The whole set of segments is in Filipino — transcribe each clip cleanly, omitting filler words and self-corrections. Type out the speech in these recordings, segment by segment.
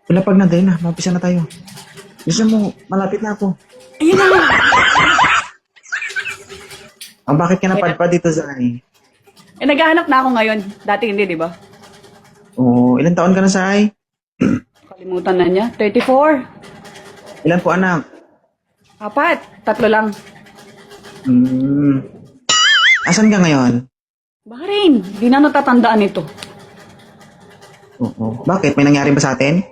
Palapag na din na. Mapisa na tayo. Gusto mo, malapit na ako. Ayun na. Bakit ka napadpad dito, Zai? Naghahanap na ako ngayon. Dati hindi, di ba? Ilan taon ka na, Zai? Kalimutan na niya. 34. Ilan po, anak? 4. 3 lang. Asan ka ngayon? Bahrain. Di na natatandaan ito. Bakit? May nangyari ba sa atin?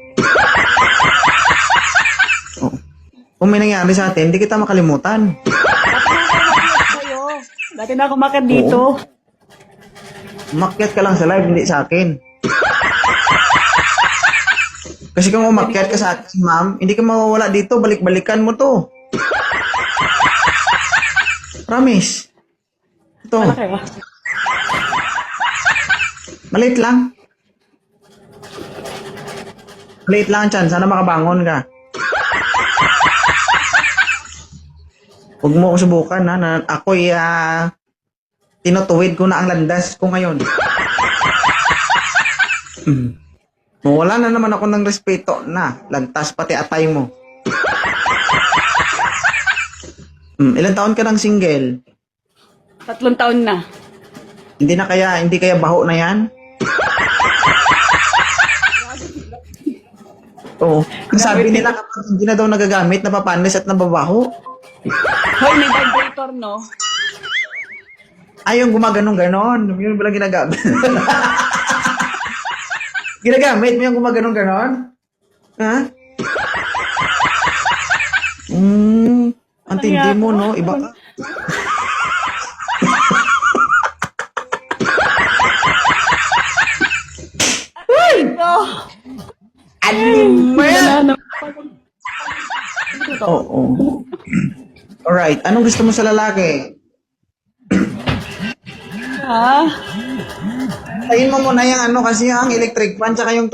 Oo. Kung may nangyari sa atin, hindi kita makalimutan. Dati na ako makat dito. Umakyat ka lang sa live, hindi sa akin. Kasi kung umakyat ka sa akin, ma'am, hindi ka mawawala dito. Balik-balikan mo to. Promise. Ito. Malaki ba? Maliit lang. Maliit lang, Chan. Sana makabangon ka. Huwag mo ako subukan, ha. Na ako'y tinutuwid ko na ang landas ko ngayon. Wala na naman ako ng respeto na. Lantas pati atay mo. Ilan taon ka ng single? 3 taon na. Hindi kaya baho na yan? Oo. Ang sabi nila kapag hindi na daw nagagamit, napapanis at nababaho. Hoy, may vibrator, no? Ay, yung gumaganong-ganon. Yun pala ginagamit. Ginagamit mo yung gumaganong-ganon? Ha? Ang tindi mo, no? Iba ka. Oh, Anim mo yan! wala na. Oo. Alright. Anong gusto mo sa lalaki? Ha? Tayin mo muna yung kasi ang electric fan tsaka yung